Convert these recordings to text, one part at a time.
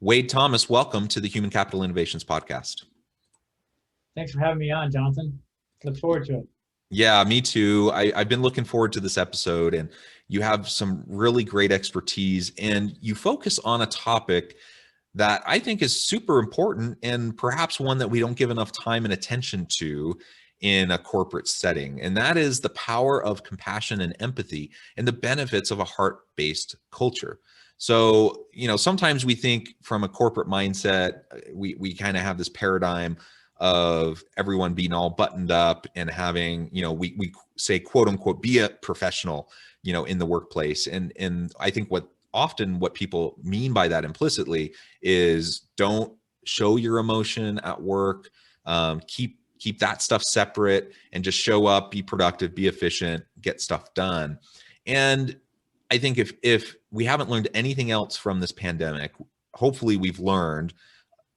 Wade Thomas, welcome to the Human Capital Innovations Podcast. Thanks for having me on, Jonathan. Look forward to it. Yeah, me too. I've been looking forward to this episode, and you have some really great expertise, and you focus on a topic that I think is super important and perhaps one that we don't give enough time and attention to in a corporate setting. And that is the power of compassion and empathy and the benefits of a heart-based culture. So, sometimes we think from a corporate mindset, we kind of have this paradigm of everyone being all buttoned up and having, we say, quote unquote, be a professional, in the workplace. And I think what people mean by that implicitly is don't show your emotion at work, keep that stuff separate, and just show up, be productive, be efficient, get stuff done. And I think if we haven't learned anything else from this pandemic, hopefully we've learned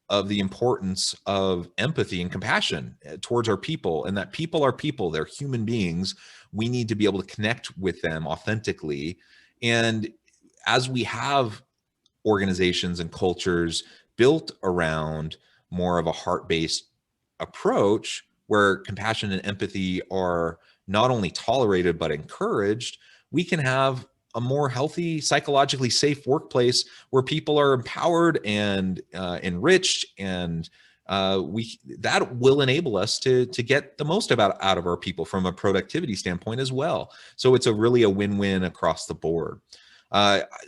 of the importance of empathy and compassion towards our people, and that people are people, they're human beings. We need to be able to connect with them authentically. And as we have organizations and cultures built around more of a heart-based approach where compassion and empathy are not only tolerated but encouraged, we can have a more healthy, psychologically safe workplace where people are empowered and enriched, and that will enable us to get the most out of our people from a productivity standpoint as well. So it's really a win-win across the board.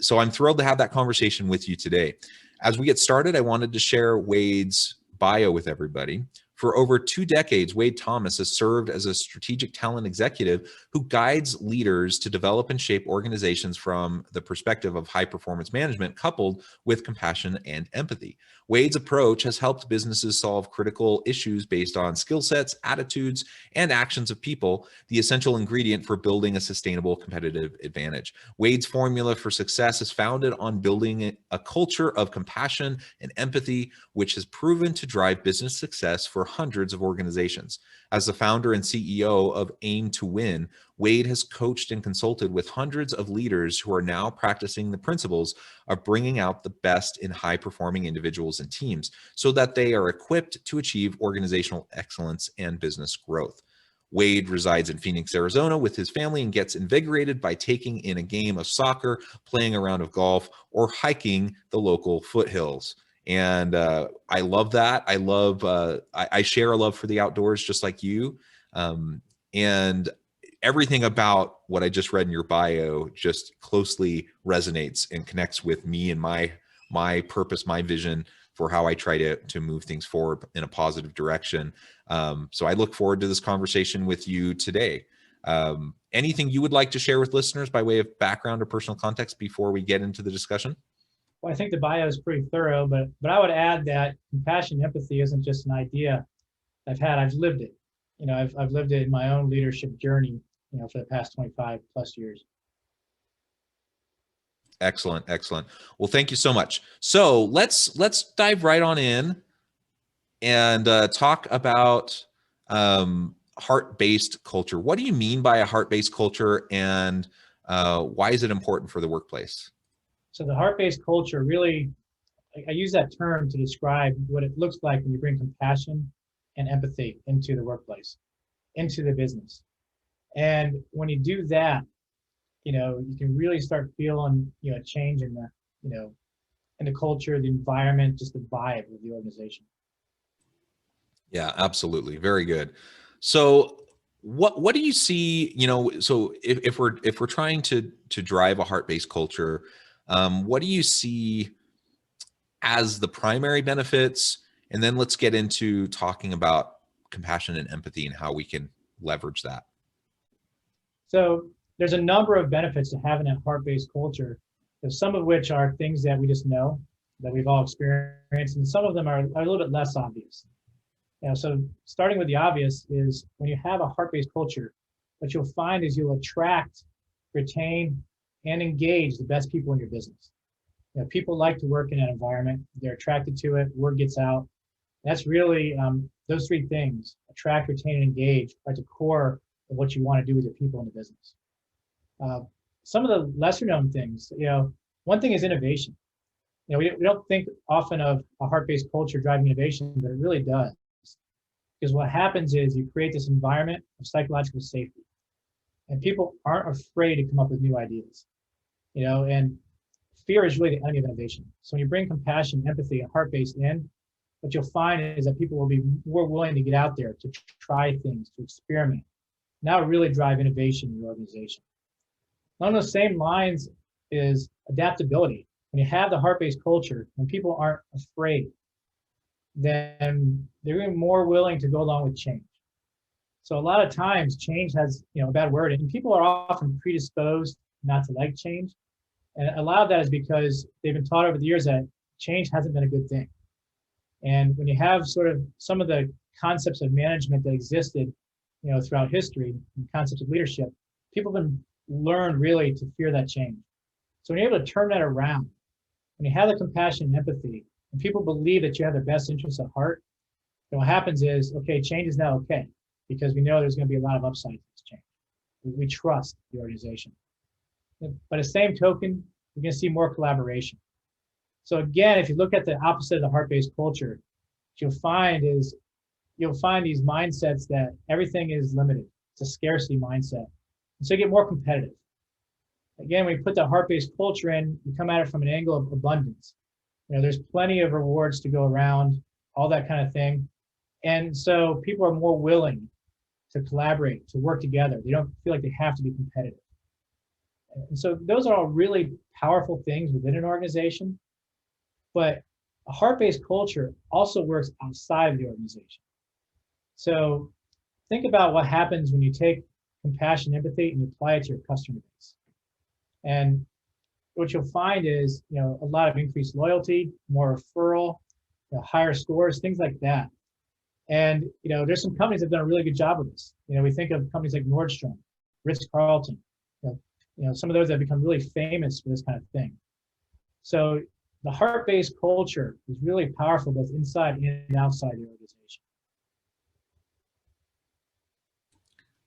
So I'm thrilled to have that conversation with you today. As we get started, I wanted to share Wade's bio with everybody. For over 2 decades, Wade Thomas has served as a strategic talent executive who guides leaders to develop and shape organizations from the perspective of high performance management coupled with compassion and empathy. Wade's approach has helped businesses solve critical issues based on skill sets, attitudes, and actions of people, the essential ingredient for building a sustainable competitive advantage. Wade's formula for success is founded on building a culture of compassion and empathy, which has proven to drive business success for hundreds of organizations. As the founder and CEO of Aim to Win, Wade has coached and consulted with hundreds of leaders who are now practicing the principles of bringing out the best in high-performing individuals and teams so that they are equipped to achieve organizational excellence and business growth. Wade resides in Phoenix, Arizona with his family and gets invigorated by taking in a game of soccer, playing a round of golf, or hiking the local foothills. And I love that. I share a love for the outdoors just like you. And everything about what I just read in your bio just closely resonates and connects with me and my purpose, my vision for how I try to move things forward in a positive direction. So I look forward to this conversation with you today. Anything you would like to share with listeners by way of background or personal context before we get into the discussion? Well, I think the bio is pretty thorough, but I would add that compassion and empathy isn't just an idea I've lived it. I've lived it in my own leadership journey, for the past 25 plus years. Excellent. Excellent. Well, thank you so much. So let's dive right on in and talk about heart-based culture. What do you mean by a heart-based culture, and why is it important for the workplace? So the heart-based culture, really, I use that term to describe what it looks like when you bring compassion and empathy into the workplace, into the business. And when you do that, you can really start feeling, a change in the culture, the environment, just the vibe of the organization. Yeah, absolutely. Very good. So what do you see, so if we're trying to drive a heart-based culture, what do you see as the primary benefits? And then let's get into talking about compassion and empathy and how we can leverage that. So there's a number of benefits to having a heart-based culture, some of which are things that we just know, that we've all experienced, and some of them are a little bit less obvious. So starting with the obvious is when you have a heart-based culture, what you'll find is you'll attract, retain, and engage the best people in your business. People like to work in an environment. They're attracted to it. Word gets out. That's really those 3 things: attract, retain, and engage are at the core of what you want to do with your people in the business. Some of the lesser known things, one thing is innovation. we don't think often of a heart-based culture driving innovation, but it really does. Because what happens is you create this environment of psychological safety, and people aren't afraid to come up with new ideas. And fear is really the enemy of innovation. So when you bring compassion, empathy, and heart-based in, what you'll find is that people will be more willing to get out there, to try things, to experiment. Now really drive innovation in your organization. Along those same lines is adaptability. When you have the heart-based culture, when people aren't afraid, then they're even more willing to go along with change. So a lot of times change has, a bad word, and people are often predisposed not to like change. And a lot of that is because they've been taught over the years that change hasn't been a good thing. And when you have sort of some of the concepts of management that existed, throughout history, and concepts of leadership, people have been learned really to fear that change. So when you're able to turn that around, when you have the compassion and empathy, and people believe that you have their best interests at heart, then what happens is, okay, change is now okay, because we know there's going to be a lot of upside to this change. We trust the organization. But by the same token, we're going to see more collaboration. So again, if you look at the opposite of the heart-based culture, what you'll find these mindsets that everything is limited. It's a scarcity mindset. And so you get more competitive. Again, when you put the heart-based culture in, you come at it from an angle of abundance. There's plenty of rewards to go around, all that kind of thing. And so people are more willing to collaborate, to work together. They don't feel like they have to be competitive. And so those are all really powerful things within an organization. But a heart-based culture also works outside of the organization. So think about what happens when you take compassion, empathy, and you apply it to your customer base. And what you'll find is, a lot of increased loyalty, more referral, higher scores, things like that. And, there's some companies that have done a really good job of this. We think of companies like Nordstrom, Ritz-Carlton, some of those that have become really famous for this kind of thing. So the heart-based culture is really powerful both inside and outside the organization.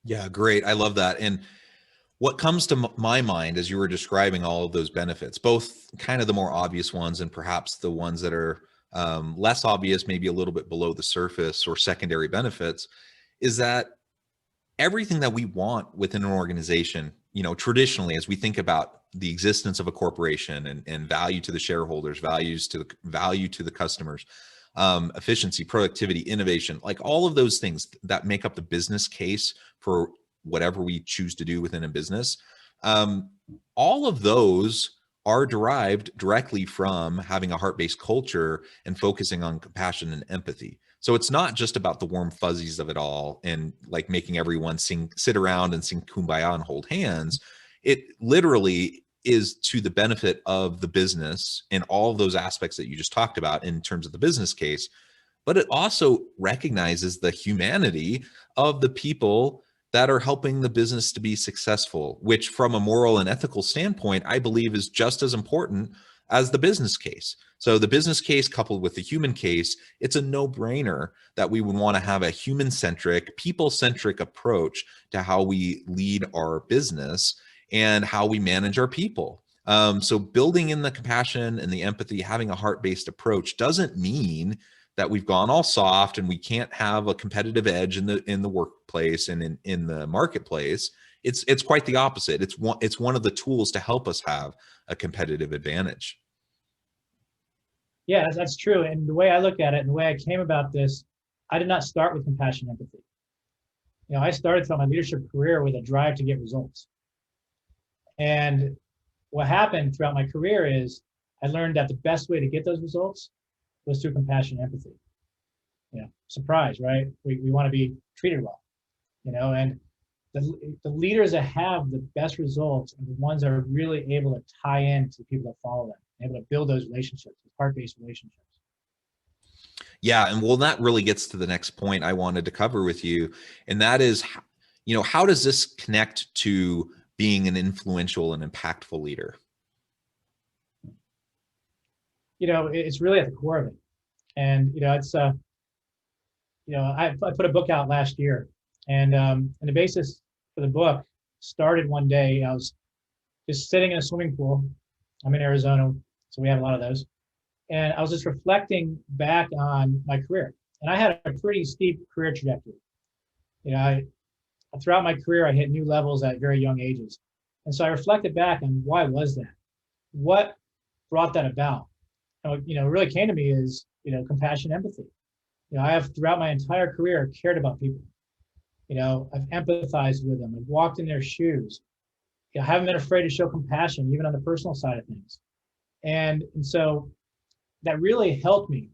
Yeah, great. I love that. And what comes to my mind as you were describing all of those benefits, both kind of the more obvious ones and perhaps the ones that are less obvious, maybe a little bit below the surface or secondary benefits, is that everything that we want within an organization, traditionally, as we think about the existence of a corporation and value to the shareholders, value to the customers, efficiency, productivity, innovation, like all of those things that make up the business case for whatever we choose to do within a business, all of those are derived directly from having a heart-based culture and focusing on compassion and empathy. So it's not just about the warm fuzzies of it all and like making everyone sit around and sing Kumbaya and hold hands. It literally is to the benefit of the business and all of those aspects that you just talked about in terms of the business case. But it also recognizes the humanity of the people that are helping the business to be successful, which from a moral and ethical standpoint, I believe is just as important as the business case. So the business case coupled with the human case, it's a no-brainer that we would want to have a human-centric, people-centric approach to how we lead our business and how we manage our people. So building in the compassion and the empathy, having a heart-based approach doesn't mean that we've gone all soft and we can't have a competitive edge in the workplace and in the marketplace. It's quite the opposite. It's one of the tools to help us have a competitive advantage. Yeah, that's true. And the way I look at it and the way I came about this, I did not start with compassion and empathy. I started throughout my leadership career with a drive to get results. And what happened throughout my career is I learned that the best way to get those results was through compassion and empathy. Surprise, right? We want to be treated well, and the leaders that have the best results are the ones that are really able to tie in to the people that follow them, able to build those relationships, heart-based relationships. Yeah, and well, that really gets to the next point I wanted to cover with you, and that is, how does this connect to being an influential and impactful leader? It's really at the core of it. And, it's, I put a book out last year, and the basis for the book started one day. I was just sitting in a swimming pool. I'm in Arizona, so we have a lot of those. And I was just reflecting back on my career. And I had a pretty steep career trajectory. You know, throughout my career, I hit new levels at very young ages. And so I reflected back on why was that? What brought that about? And what really came to me is, compassion, empathy. I have throughout my entire career cared about people. I've empathized with them. I've walked in their shoes. I haven't been afraid to show compassion, even on the personal side of things. And so that really helped me,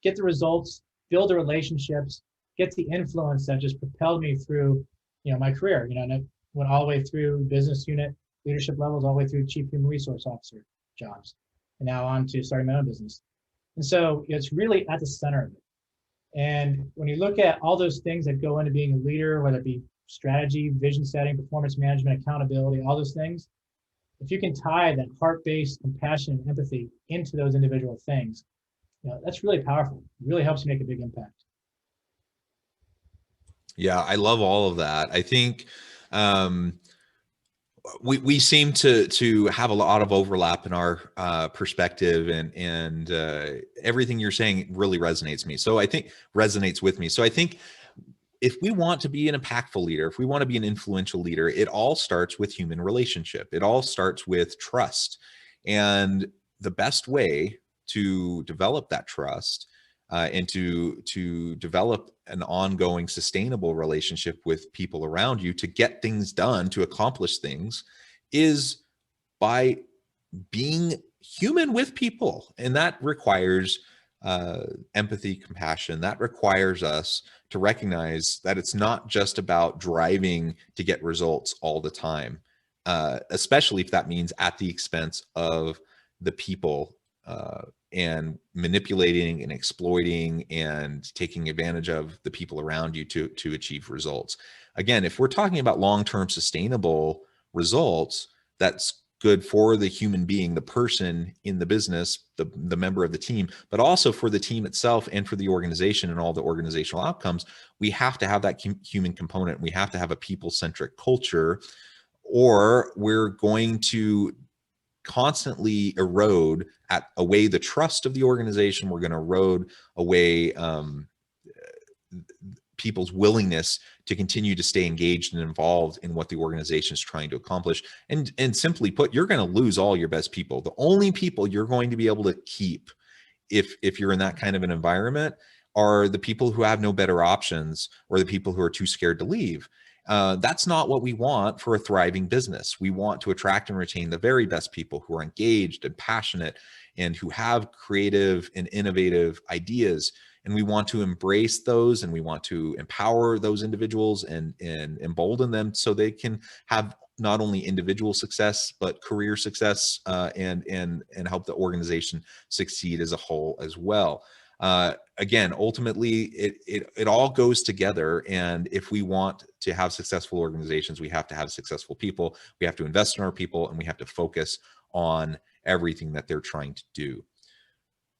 get the results, build the relationships, get the influence that just propelled me through, my career. And I went all the way through business unit leadership levels, all the way through chief human resource officer jobs, and now on to starting my own business. And so it's really at the center of it. And when you look at all those things that go into being a leader, whether it be strategy, vision setting, performance management, accountability, all those things, if you can tie that heart-based compassion and empathy into those individual things, that's really powerful. It really helps you make a big impact. Yeah, I love all of that. I think we seem to have a lot of overlap in our perspective, and everything you're saying really resonates with me. So I think if we want to be an impactful leader, if we want to be an influential leader, it all starts with human relationship. It all starts with trust. And the best way to develop that trust and to develop an ongoing sustainable relationship with people around you to get things done, to accomplish things, is by being human with people. And that requires empathy, compassion. That requires us to recognize that it's not just about driving to get results all the time, especially if that means at the expense of the people, and manipulating and exploiting and taking advantage of the people around you to achieve results. Again, if we're talking about long-term sustainable results, that's good for the human being, the person in the business, the member of the team, but also for the team itself and for the organization and all the organizational outcomes. We have to have that human component. We have to have a people-centric culture, or we're going to constantly erode away the trust of the organization. We're going to erode away people's willingness to continue to stay engaged and involved in what the organization is trying to accomplish. And simply put, you're going to lose all your best people. The only people you're going to be able to keep if you're in that kind of an environment are the people who have no better options, or the people who are too scared to leave. That's not what we want for a thriving business. We want to attract and retain the very best people who are engaged and passionate and who have creative and innovative ideas. And we want to embrace those, and we want to empower those individuals and embolden them so they can have not only individual success, but career success, and help the organization succeed as a whole as well. Again, ultimately, it all goes together. And if we want to have successful organizations, we have to have successful people. We have to invest in our people, and we have to focus on everything that they're trying to do.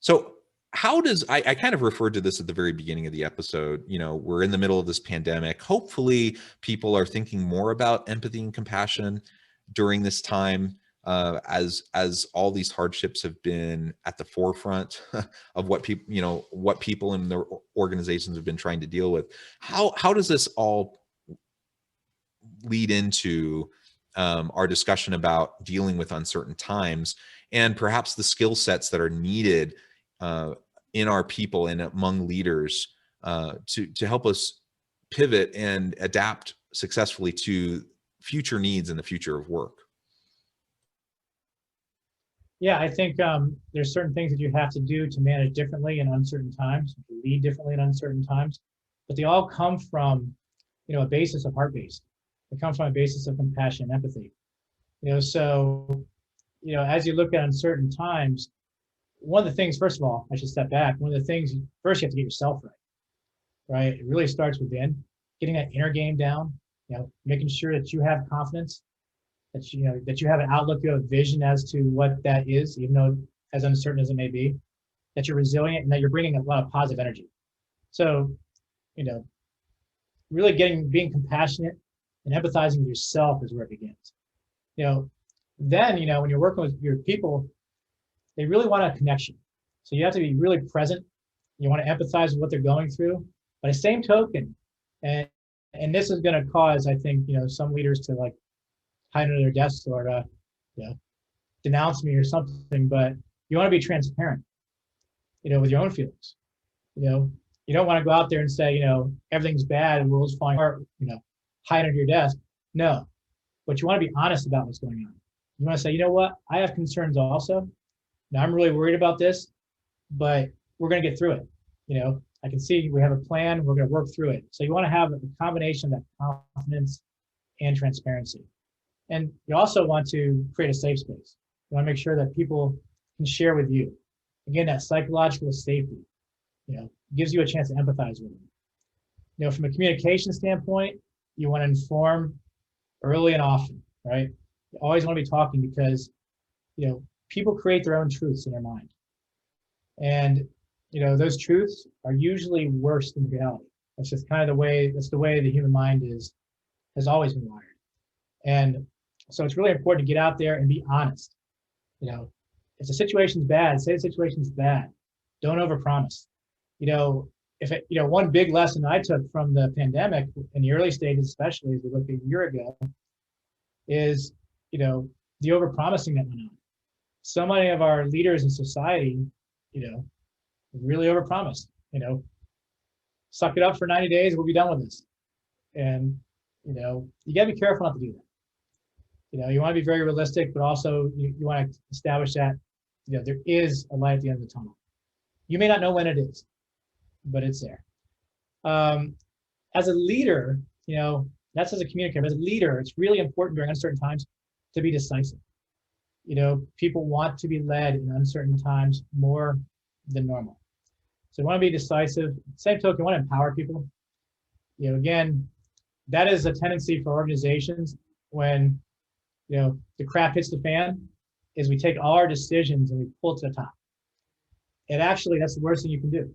So how does, I kind of referred to this at the very beginning of the episode, we're in the middle of this pandemic. Hopefully people are thinking more about empathy and compassion during this time, as all these hardships have been at the forefront of what people in their organizations have been trying to deal with. How does this all lead into our discussion about dealing with uncertain times, and perhaps the skill sets that are needed in our people and among leaders to help us pivot and adapt successfully to future needs and the future of work? Yeah, I think there's certain things that you have to do to manage differently in uncertain times, to lead differently in uncertain times, but they all come from, a basis of heart-based. They come from a basis of compassion and empathy. So, as you look at uncertain times, one of the things, first of all, I should step back. One of the things, first you have to get yourself right? It really starts within, getting that inner game down, making sure that you have confidence, that you have an outlook, you have a vision as to what that is, even though as uncertain as it may be, that you're resilient and that you're bringing a lot of positive energy. So, really being compassionate and empathizing with yourself is where it begins. Then, when you're working with your people, they really want a connection. So you have to be really present. You want to empathize with what they're going through. By the same token, and this is going to cause, I think, some leaders to like hide under their desks or to, denounce me or something. But you want to be transparent, with your own feelings. You don't want to go out there and say, everything's bad and the world's falling apart. Hide under your desk. No, but you want to be honest about what's going on. You want to say, you know what, I have concerns also. Now I'm really worried about this, but we're going to get through it. I can see we have a plan. We're going to work through it. So you want to have a combination of that confidence and transparency. And you also want to create a safe space. You want to make sure that people can share with you. Again, that psychological safety, gives you a chance to empathize with them. From a communication standpoint, you want to inform early and often, right? You always want to be talking because, people create their own truths in their mind. And, those truths are usually worse than reality. That's just kind of that's the way the human mind has always been wired. And so it's really important to get out there and be honest. If the situation's bad, say the situation's bad. Don't overpromise. One big lesson I took from the pandemic in the early stages, especially as we looked a year ago, is, the overpromising that went on. So many of our leaders in society, really overpromised, suck it up for 90 days, we'll be done with this. And, you gotta be careful not to do that. You want to be very realistic, but also you want to establish that, there is a light at the end of the tunnel. You may not know when it is, but it's there. As a leader, that's as a communicator. As a leader, it's really important during uncertain times to be decisive. People want to be led in uncertain times more than normal. So you want to be decisive. Same token, you want to empower people. Again, that is a tendency for organizations when, the crap hits the fan, is we take all our decisions and we pull it to the top. And actually, that's the worst thing you can do,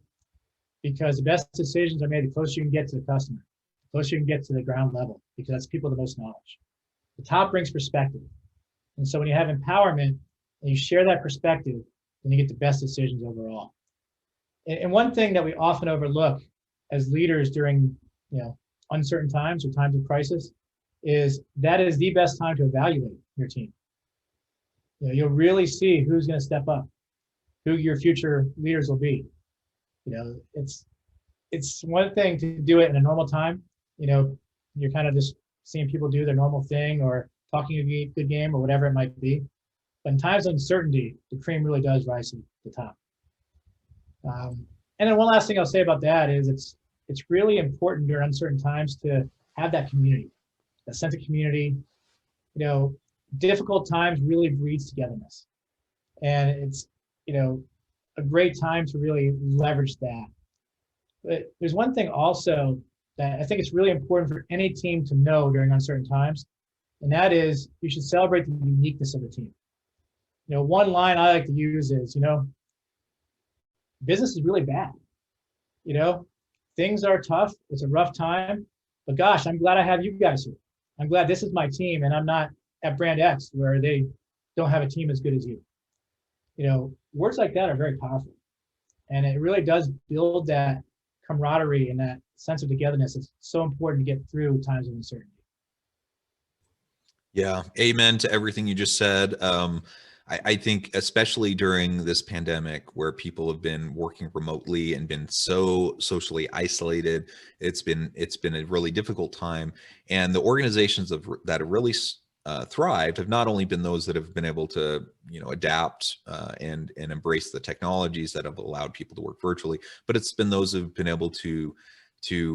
because the best decisions are made the closer you can get to the customer, the closer you can get to the ground level, because that's people with the most knowledge. The top brings perspective. And so when you have empowerment and you share that perspective, then you get the best decisions overall. And one thing that we often overlook as leaders during, uncertain times or times of crisis is that is the best time to evaluate your team. You'll really see who's going to step up, who your future leaders will be. It's one thing to do it in a normal time. You're kind of just seeing people do their normal thing or talking a good game or whatever it might be. But in times of uncertainty, the cream really does rise to the top. And then one last thing I'll say about that is it's really important during uncertain times to have that community, that sense of community. Difficult times really breeds togetherness. And it's, a great time to really leverage that. But there's one thing also that I think it's really important for any team to know during uncertain times, and that is you should celebrate the uniqueness of the team. One line I like to use is, business is really bad. Things are tough. It's a rough time, but gosh, I'm glad I have you guys here. I'm glad this is my team and I'm not at brand X where they don't have a team as good as you. Words like that are very powerful, and it really does build that camaraderie and that sense of togetherness. It's so important to get through times of uncertainty. Yeah, amen to everything you just said. I think especially during this pandemic where people have been working remotely and been so socially isolated, it's been a really difficult time. And the organizations that have really thrived have not only been those that have been able to adapt and embrace the technologies that have allowed people to work virtually, but it's been those who've been able to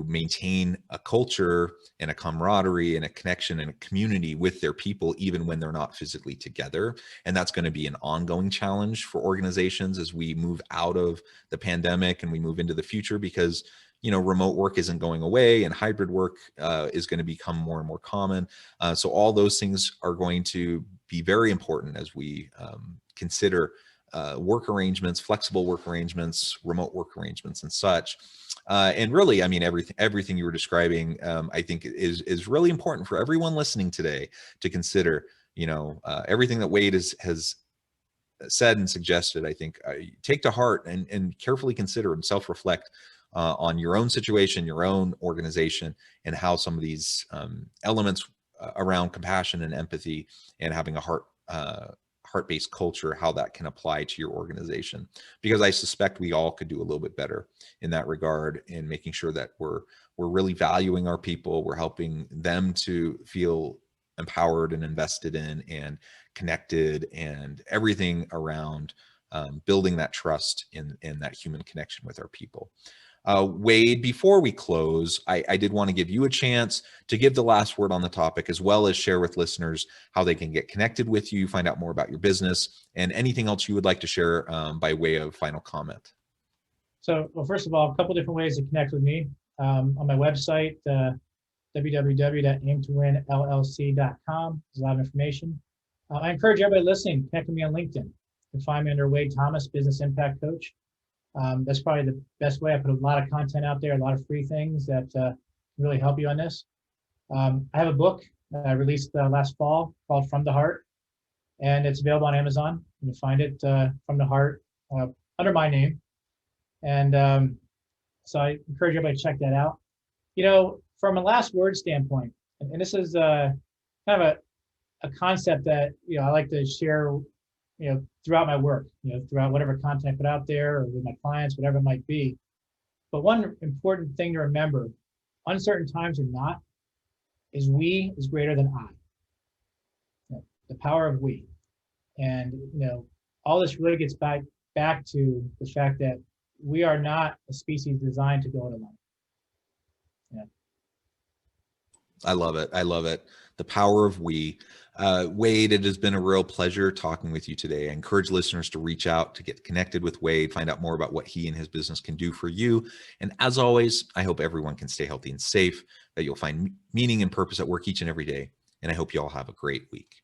maintain a culture and a camaraderie and a connection and a community with their people, even when they're not physically together. And that's going to be an ongoing challenge for organizations as we move out of the pandemic and we move into the future, because remote work isn't going away and hybrid work is going to become more and more common. So all those things are going to be very important as we consider work arrangements, flexible work arrangements, remote work arrangements, and such. And really, I mean, everything you were describing, I think is really important for everyone listening today to consider. Everything that Wade has said and suggested, I think take to heart and carefully consider and self-reflect on your own situation, your own organization, and how some of these elements around compassion and empathy and having a heart-based culture, how that can apply to your organization. Because I suspect we all could do a little bit better in that regard, in making sure that we're really valuing our people, we're helping them to feel empowered and invested in and connected, and everything around building that trust in that human connection with our people. Wade, before we close, I did want to give you a chance to give the last word on the topic, as well as share with listeners how they can get connected with you, find out more about your business, and anything else you would like to share by way of final comment. So, well, first of all, a couple different ways to connect with me. On my website, www.aimtowinllc.com. There's a lot of information. I encourage everybody listening to connect with me on LinkedIn. You can find me under Wade Thomas, Business Impact Coach. That's probably the best way. I put a lot of content out there, a lot of free things that can really help you on this. I have a book that I released last fall called From the Heart, and it's available on Amazon. You can find it From the Heart under my name. And so I encourage everybody to check that out. You know, from a last word standpoint, and this is kind of a concept that, you know, I like to share, you know, throughout my work, you know, throughout whatever content I put out there or with my clients, whatever it might be. But one important thing to remember, uncertain times or not, is we is greater than I. You know, the power of we. And, you know, all this really gets back to the fact that we are not a species designed to go it alone. Yeah. I love it. I love it. The power of we. Wade, it has been a real pleasure talking with you today. I encourage listeners to reach out, to get connected with Wade, find out more about what he and his business can do for you. And as always, I hope everyone can stay healthy and safe, that you'll find meaning and purpose at work each and every day. And I hope you all have a great week.